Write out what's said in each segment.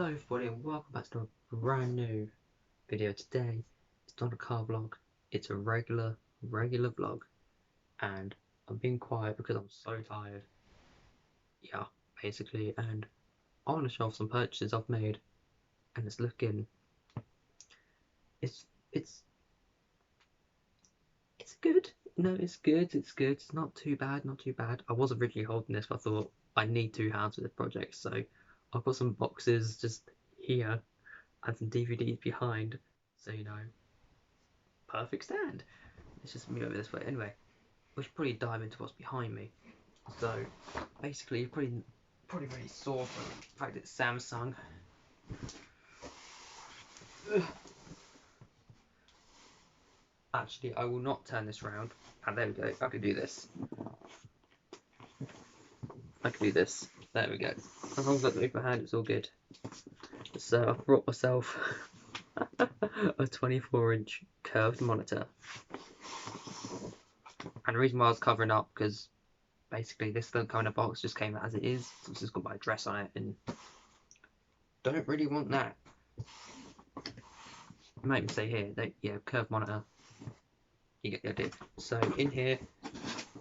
Hello everybody and welcome back to a brand new video. Today it's not a car vlog, it's a regular vlog, and I'm being quiet because I'm so tired. Yeah, basically, and I want to show off some purchases I've made, and it's looking, it's good. No, it's good. It's not too bad, not too bad. I was originally holding this, but I thought I need two hands for this project, so I've got some boxes just here and some DVDs behind, so perfect stand. Let's just move over this way. Anyway, we should probably dive into what's behind me. So basically, you're probably already saw from the fact it's Samsung. Actually, I will not turn this round. And there we go. I can do this. I can do this. There we go. As long as I don't move my hand, it's all good. So I've brought myself a 24-inch curved monitor. And the reason why I was covering up, because basically this doesn't come in a box, just came out as it is. So it's just got my address on it, and don't really want that. You might even say here, yeah, curved monitor. You get the idea. So in here,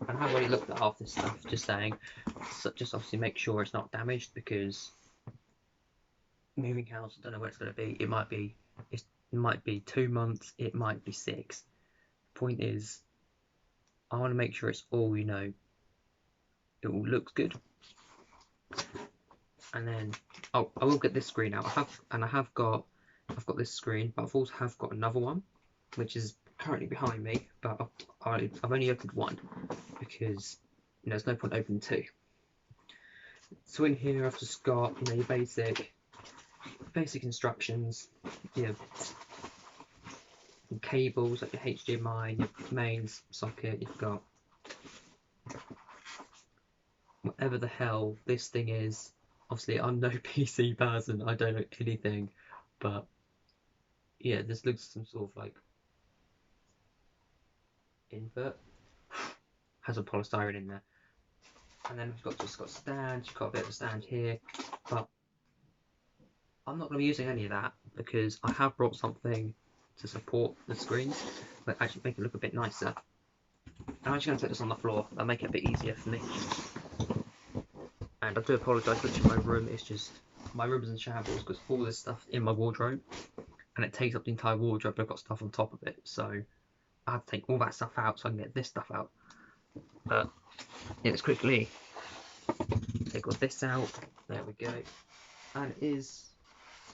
and I've already looked at half this stuff, just saying, so just obviously make sure it's not damaged, because moving house, I don't know what it's going to be. It might be 2 months, it might be 6. Point is, I want to make sure it's all, it all looks good. And then I will get this screen out. I've got this screen, but I've also got another one, which is currently behind me, but I've only opened one because there's no point opening two. So in here I've just got your basic instructions, your cables like your HDMI, your mains socket. You've got whatever the hell this thing is. Obviously I'm no PC person, I don't know anything, but yeah, this looks some sort of like invert. Has a polystyrene in there. And then we've just got stands, you've got a bit of a stand here, but I'm not going to be using any of that because I have brought something to support the screens, but actually make it look a bit nicer. I'm actually going to put this on the floor, that'll make it a bit easier for me. And I do apologise for literally my room, it's just, my room's in shambles because all this stuff in my wardrobe, and it takes up the entire wardrobe, but I've got stuff on top of it, so I have to take all that stuff out so I can get this stuff out. But yeah, let's quickly take all this out. There we go. And it is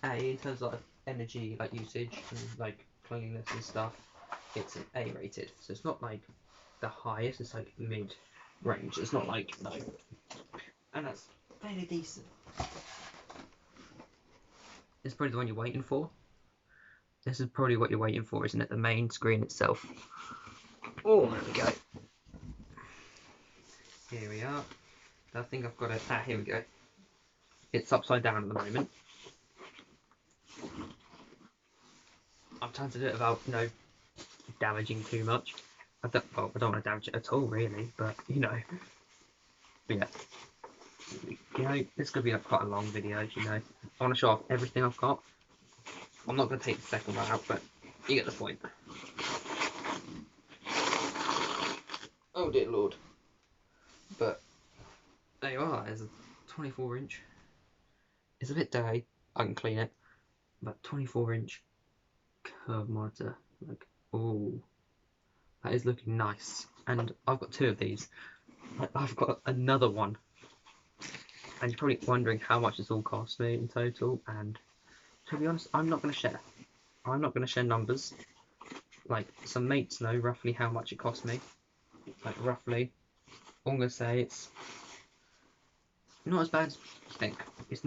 in terms of energy usage and cleanliness and stuff, it's an A rated. So it's not like the highest, it's like mid range. It's not like no. And that's fairly decent. This is probably the one you're waiting for. This is probably what you're waiting for, isn't it? The main screen itself. Oh, there we go. Here we are. I think I've got it. Here we go. It's upside down at the moment. I'm trying to do it without, damaging too much. I don't want to damage it at all, really, but, But yeah. This could be quite a long video, I want to show off everything I've got. I'm not going to take the second one out, but you get the point. Oh dear lord. But there you are, there's a 24-inch. It's a bit dirty, I can clean it, but 24-inch curved monitor. Oh, that is looking nice. And I've got 2 of these. I've got another one. And you're probably wondering how much this all cost me in total. And to be honest, I'm not going to share. I'm not going to share numbers. Some mates know roughly how much it cost me. Roughly. All I'm going to say it's not as bad as you think. It's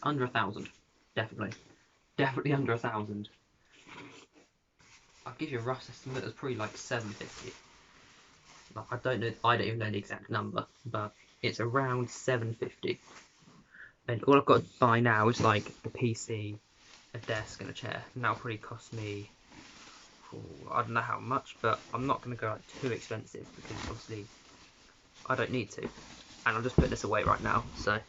under 1,000. Definitely under 1,000. I'll give you a rough estimate. It's probably 750. I don't even know the exact number, but it's around 750. And all I've got to buy now is a PC, a desk, and a chair. And that'll probably cost me, I don't know how much, but I'm not going to go too expensive because obviously I don't need to. And I'll just put this away right now. So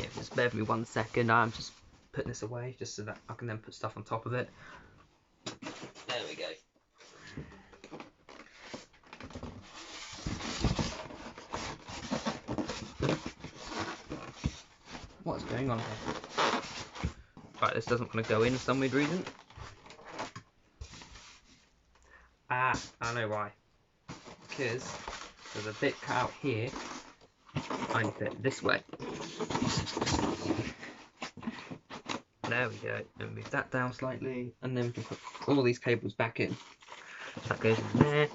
yeah, just bear with me 1 second. I'm just putting this away just so that I can then put stuff on top of it. There we go. What's going on here? Right, this doesn't want to go in for some weird reason. Ah, I know why. Because there's a bit cut out here. I need to fit it this way. There we go. And move that down slightly, and then we can put all these cables back in. That goes in there.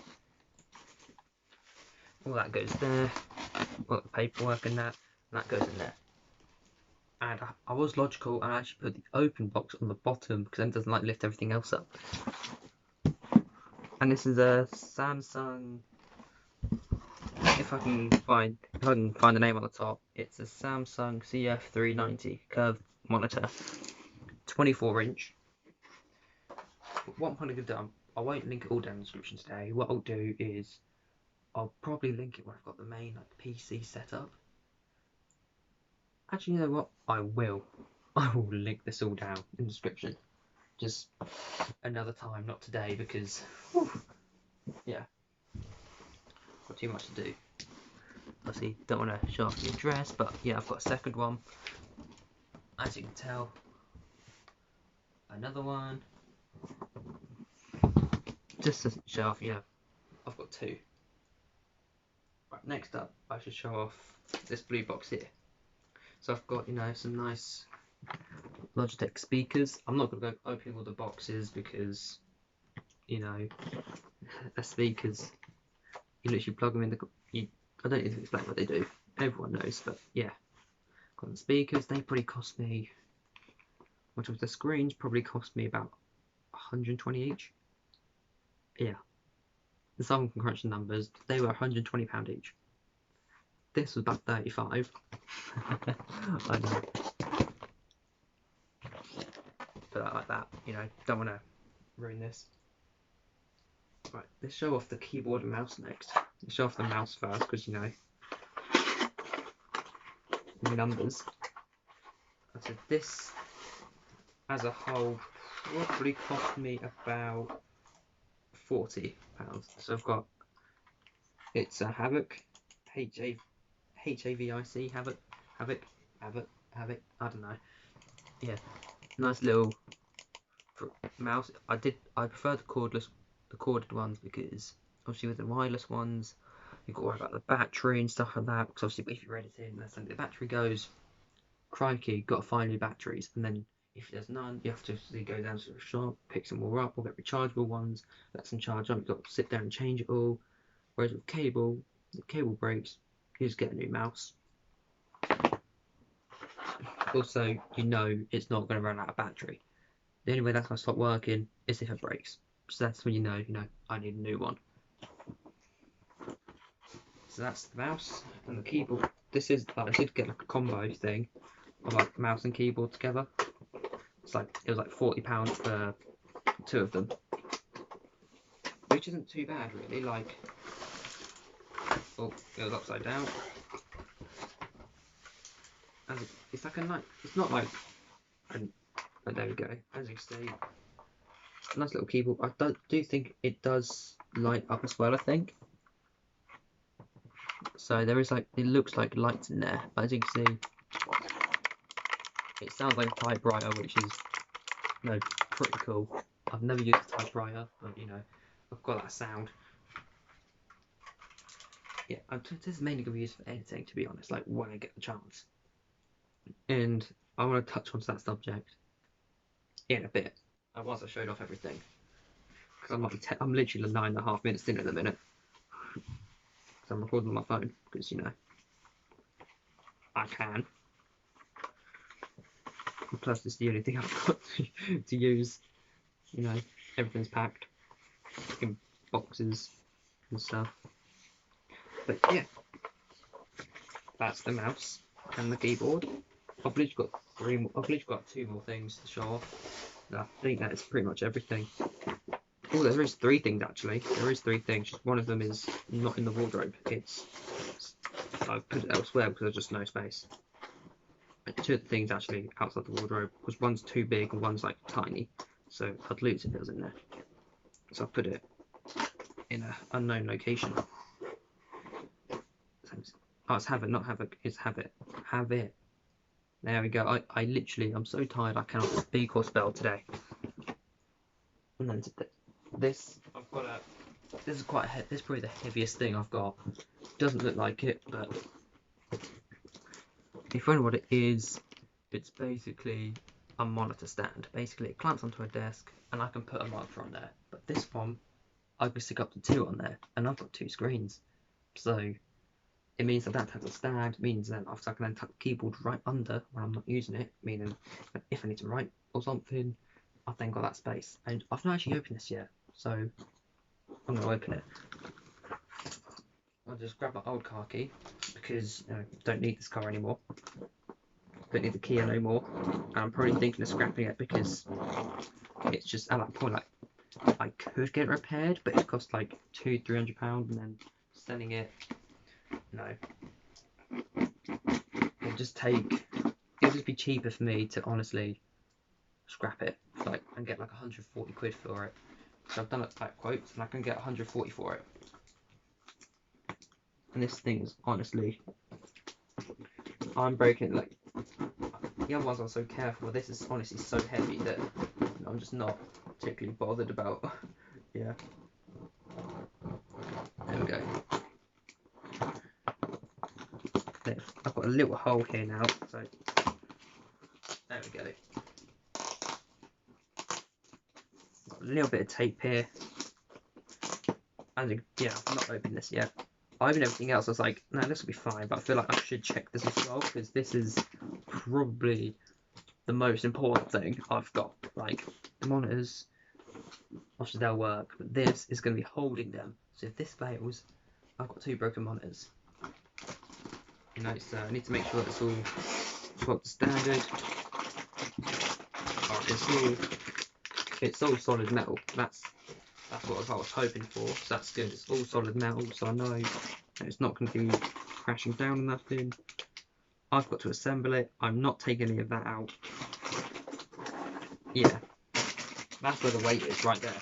All that goes there. All the paperwork and that goes in there. And I was logical and I actually put the open box on the bottom because then it doesn't like lift everything else up. And this is a Samsung. If I can find the name on the top, it's a Samsung CF390 curved monitor, 24-inch. What I'm going to do, I won't link it all down in the description today. What I'll do is I'll probably link it when I've got the main PC set up. Actually, you know what? I will link this all down in the description. Just another time, not today, because whew, yeah, got too much to do. Obviously, don't want to show off the address, but yeah, I've got a second one. As you can tell, another one. Just to show off, yeah, I've got 2. Right, next up, I should show off this blue box here. So I've got, you know, some nice Logitech speakers. I'm not going to go opening all the boxes because, you know, the speakers, you literally plug them in I don't need to explain what they do. Everyone knows, but yeah. Got the speakers. They probably cost me, which was the screens probably cost me about 120 each. Yeah. Someone can crunch the numbers. They were £120 each. This was about 35. I know. Put that like that, you know, don't want to ruin this. Right, let's show off the keyboard and mouse next. Let's show off the mouse first, because, you know, numbers. So this, as a whole, probably cost me about £40. So I've got, it's a Havoc, H-A-V-I-C, Havoc, I don't know. Yeah, nice little mouse. I prefer the corded ones because obviously with the wireless ones you've got to worry about the battery and stuff like that, because obviously if you're editing, let's say the battery goes, crikey, you've got to find new batteries, and then if there's none you have to go down to the shop, pick some more up, or get rechargeable ones, let some charge up, you've got to sit there and change it all. Whereas with cable, the cable breaks, you just get a new mouse. Also, you know it's not going to run out of battery. The only way that's going to stop working is if it breaks. So that's when you know, I need a new one. So that's the mouse and the keyboard. This is, I did get like a combo thing of like mouse and keyboard together. It was like £40 for 2 of them, which isn't too bad really. Like, oh, it was upside down. And it's like it's not like, but there we go. As you can see, nice little keyboard. I do think it does light up as well, I think. So there is it looks like lights in there, but as you can see, it sounds like a typewriter, which is, pretty cool. I've never used a typewriter, but I've got that sound. Yeah, this is mainly going to be used for editing, to be honest, like when I get the chance. And I want to touch onto that subject in a bit, once I showed off everything. Because I'm literally 9.5 minutes in at the minute. Because I'm recording on my phone, because, I can. And plus, it's the only thing I've got to use. Everything's packed in boxes and stuff. But yeah, that's the mouse and the keyboard. I've literally got 2 more things to show off. I think that is pretty much everything. Oh, there is 3 things actually. There is 3 things. Just one of them is not in the wardrobe. I've put it elsewhere because there's just no space. two of the things actually outside the wardrobe, because one's too big and one's like tiny, so I'd lose if it was in there. So I put it in an unknown location. Oh, it's have it, not have it. It's have it. Have it. There we go. I literally, I'm so tired I cannot speak or spell today. And then this, I've got a. This is quite. This is probably the heaviest thing I've got. Doesn't look like it, but if you wonder what it is, it's basically a monitor stand. Basically, it clamps onto a desk, and I can put a monitor on there. But this one, I can stick up to 2 on there, and I've got 2 screens, so it means that has a stand. It means that I can then tuck the keyboard right under when I'm not using it, meaning if I need to write or something, I've then got that space. And I've not actually opened this yet, so I'm going to open it. I'll just grab my old car key, because I don't need this car anymore. Don't need the key no more. And I'm probably thinking of scrapping it, because it's just at that point, like, I could get it repaired, but it costs like £200-300, and then selling it, no. It'll just be cheaper for me to honestly scrap it, like, and get like 140 quid for it. So I've done it like quotes, and I can get 140 for it. And this thing's honestly, I'm breaking, like, the other ones are so careful. This is honestly so heavy that I'm just not particularly bothered about. Yeah. There we go. There, I've got a little hole here now, so there we go. Got a little bit of tape here. And yeah, I've not opened this yet. I opened everything else. I was like, no, this will be fine, but I feel like I should check this as well, because this is probably the most important thing I've got. Like, the monitors, obviously they'll work, but this is going to be holding them. So if this fails, I've got 2 broken monitors. You know, so I need to make sure it's all up to standard. It's all solid metal. That's what I was hoping for. So that's good. It's all solid metal, so I know it's not going to be crashing down or nothing. I've got to assemble it. I'm not taking any of that out. Yeah, that's where the weight is, right there.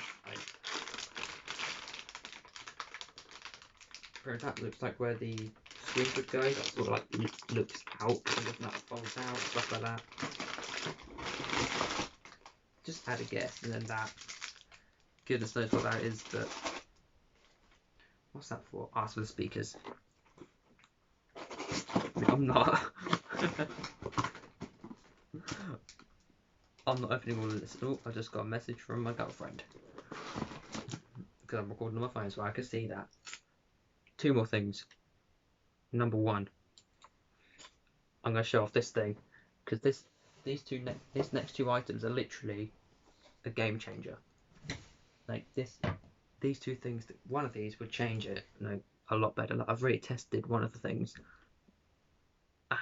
Right. That looks like where the screws would go. That sort of like looks out, and that folds out, stuff like that. Just had a guess, and then that. Goodness knows what that is, but what's that for? Ah, it's for the speakers. I'm not. I'm not opening all of this. Oh, I just got a message from my girlfriend, because I'm recording on my phone, so I can see that. 2 more things. Number 1, I'm going to show off this thing, because these next 2 items are literally a game changer. Like these 2 things, one of these would change it, a lot better. Like, I've already tested one of the things,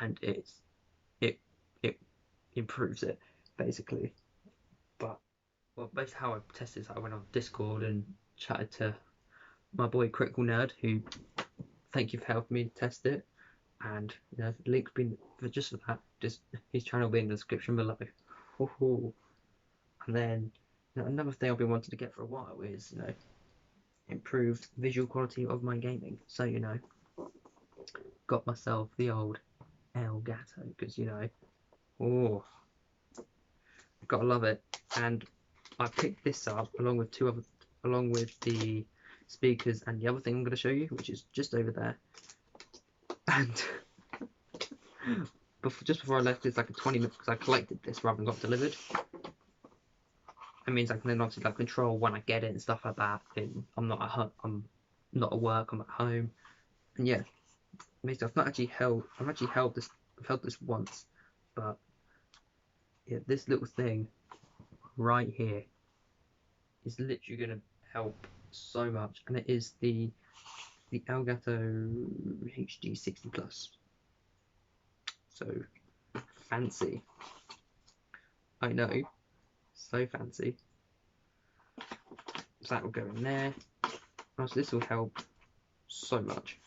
and it improves it basically. But basically how I tested is I went on Discord and chatted to my boy Critical Nerd, who, thank you for helping me test it, and the link's been just for that. Just his channel will be in the description below. And then another thing I've been wanting to get for a while is improved visual quality of my gaming. So got myself the old Elgato, because gotta love it. And I picked this up along with the speakers and the other thing I'm going to show you, which is just over there. And just before I left, it's like a 20 minutes, because I collected this rather than got delivered. It means I can then obviously control when I get it and stuff like that. And I'm not at work. I'm at home. And yeah, I've actually held this once, but yeah, this little thing right here is literally going to help so much, and it is the Elgato HD 60 Plus. So fancy, I know, so fancy. So that will go in there. So this will help so much.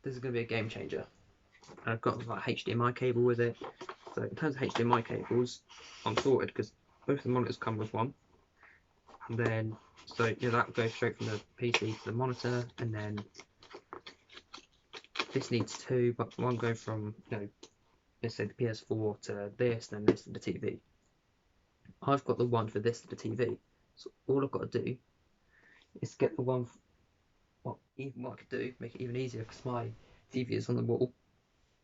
this is going to be a game changer. And I've got like HDMI cable with it. So in terms of HDMI cables, I'm sorted because both the monitors come with one. And then, so you know, that goes straight from the PC to the monitor, and then this needs two, but one going from, you know, let's say the PS4 to this, then this to the TV. I've got the one for this to the TV. So all I've got to do is get the one. Well, even what I could do, make it even easier, because my TV is on the wall.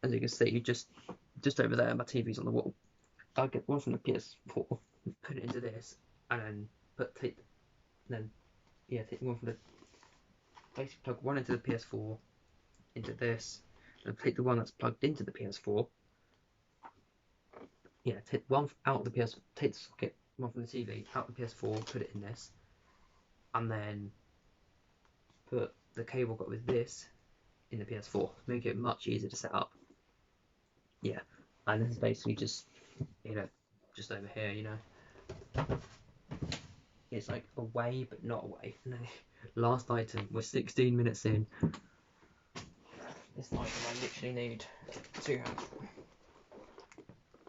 As you can see, just over there, my TV's on the wall. I'll get one from the PS4, put it into this, and then take one from the, basically plug one into the PS4, into this, and take the one that's plugged into the PS4. Yeah, take one out of the PS, take the socket, one from the TV, out the PS4, put it in this, and then put the cable got with this in the PS4, make it much easier to set up. Yeah, and this is basically just, you know, just over here, you know. It's like away but not away. No. Last item, we're 16 minutes in. This item I literally need 2 hands.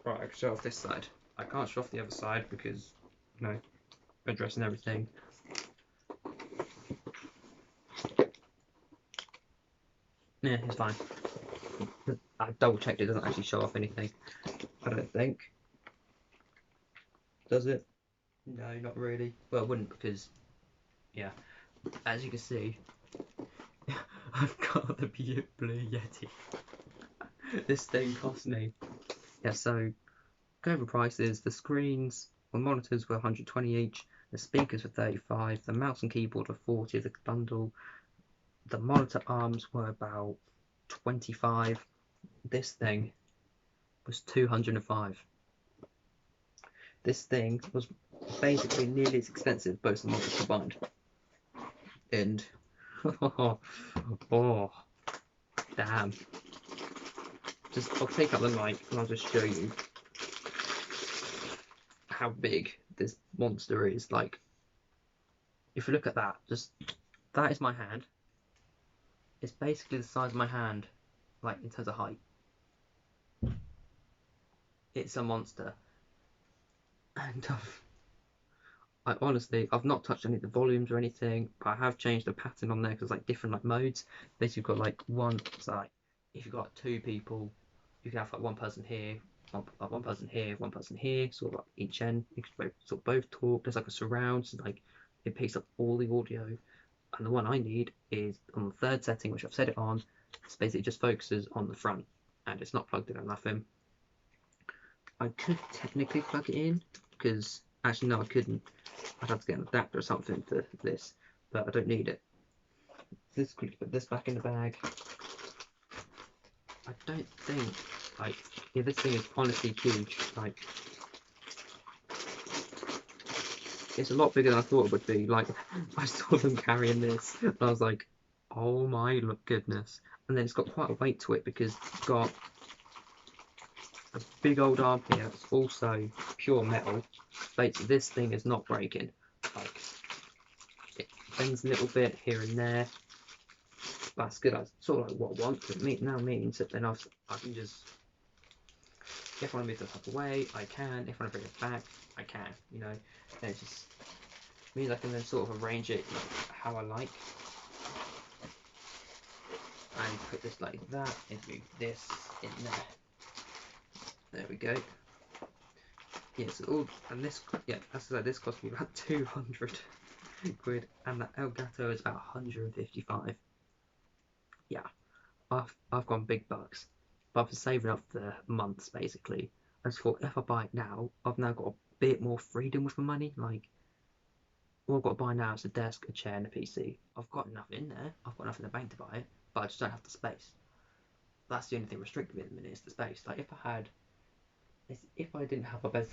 Right, I can show off this side. I can't show off the other side because, you know, addressing everything. Yeah, it's fine. I double checked, it doesn't actually show off anything. I don't think. Does it? No, not really. Well, it wouldn't because, yeah, as you can see, I've got the Blue Yeti. This thing cost me. Yeah, so go over prices. The screens, the monitors were 120 each. The speakers were 35. The mouse and keyboard were 40 of the bundle. The monitor arms were about 25. This thing was 205. This thing was basically nearly as expensive, both the monitors combined. And oh, damn. I'll take out the mic and I'll just show you how big this monster is. Like, if you look at that, that is my hand. It's basically the size of my hand, like in terms of height. It's a monster. And I've not touched any of the volumes or anything, but I have changed the pattern on there because like different like modes. Basically, you've got like one. So like, if you've got like 2 people, you can have like one person here, one person here, one person here, sort of like each end. You can both talk. There's like a surround, so like it picks up all the audio. And the one I need is on the 3rd setting, which I've set it on. It's basically just focuses on the front, and it's not plugged in or nothing. I could technically plug it in because actually no, I couldn't. I'd have to get an adapter or something for this, but I don't need it. Let's quickly put this back in the bag. I don't think, like, yeah, this thing is honestly huge. Like, it's a lot bigger than I thought it would be. Like, I saw them carrying this, and I was like, oh my goodness. And then it's got quite a weight to it because it's got a big old arm here. It's also pure metal. Basically, this thing is not breaking. Like, it bends a little bit here and there. That's good. That's sort of like what I want. It now means that then I can just, if I want to move this up away, I can. If I want to bring it back, I can. You know, and it just means I can then sort of arrange it how I like. And put this like that, and move this in there. There we go. Yes, and this, yeah, as I said, this cost me about 200 quid, and that Elgato is about 155. Yeah, I've gone big bucks, but I've been saving up for months basically. I just thought if I buy it now, I've now got a bit more freedom with my money. Like, all I've got to buy now is a desk, a chair, and a PC. I've got enough in there. I've got enough in the bank to buy it, but I just don't have the space. That's the only thing restricting me at the minute is the space. Like, if I didn't have a bed,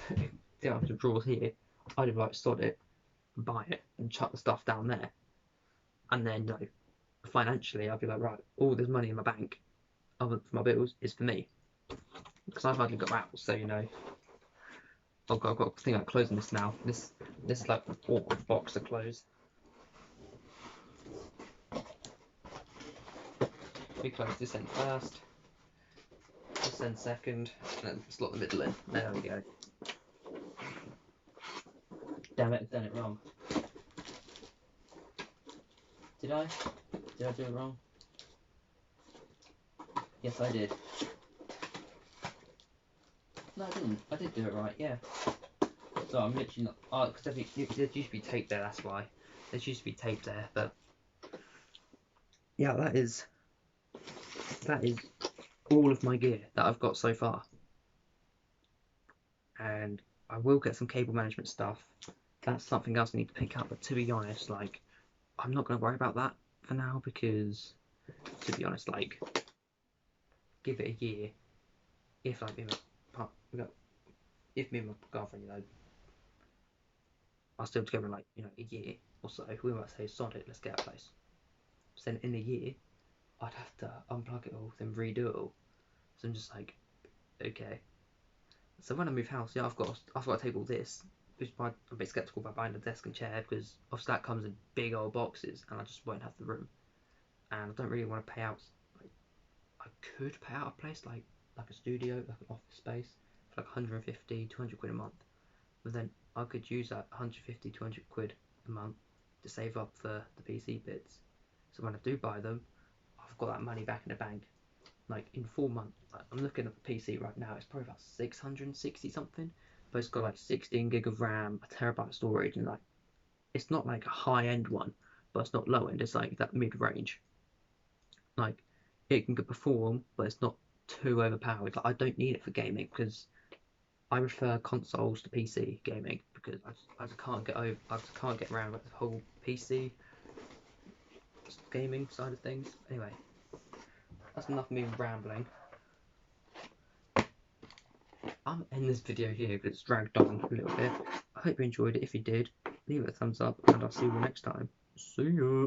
didn't have the drawers here, I'd have like sod it, buy it, and chuck the stuff down there, and then like, financially, I'd be like, right, all this money in my bank, other for my bills, is for me, because I've hardly got out. So you know, I've got to think about closing this now. This is like an awkward box to close. We close this end first, this end second, and then slot the middle in. There we go. Damn it, I've done it wrong. Did I? Did I do it wrong? Yes, I did. No, I didn't. I did do it right, yeah. So I'm literally not... Oh, because there used to be tape there, that's why. There used to be tape there, but... Yeah, that is all of my gear that I've got so far. And I will get some cable management stuff. That's something else I need to pick up, but to be honest, like, I'm not going to worry about that for now, because, to be honest, like, give it a year. If, like, me and my girlfriend, you know, are still together in, like, you know, a year or so, we might say, sod it, let's get a place. So then in a year, I'd have to unplug it all, then redo it all. So I'm just like, okay. So when I move house, yeah, I've got to take all this, which I'm a bit skeptical about buying a desk and chair, because obviously that comes in big old boxes, and I just won't have the room. And I don't really want to pay out. Like, I could pay out a place like a studio, like an office space, for like 150, 200 quid a month. But then I could use that 150, 200 quid a month to save up for the PC bits. So when I do buy them, I've got that money back in the bank. Like in 4 months, like, I'm looking at the PC right now, it's probably about 660 something, but it's got like 16 gig of RAM, a terabyte storage, and like, it's not like a high end one, but it's not low end, it's like that mid range. Like, it can perform, but it's not too overpowered. Like, I don't need it for gaming, because I prefer consoles to PC gaming, because I just can't get around with the whole PC gaming side of things. Anyway, that's enough of me rambling. I'm end this video here because it's dragged on a little bit. I hope you enjoyed it. If you did, leave it a thumbs up, and I'll see you next time. See ya!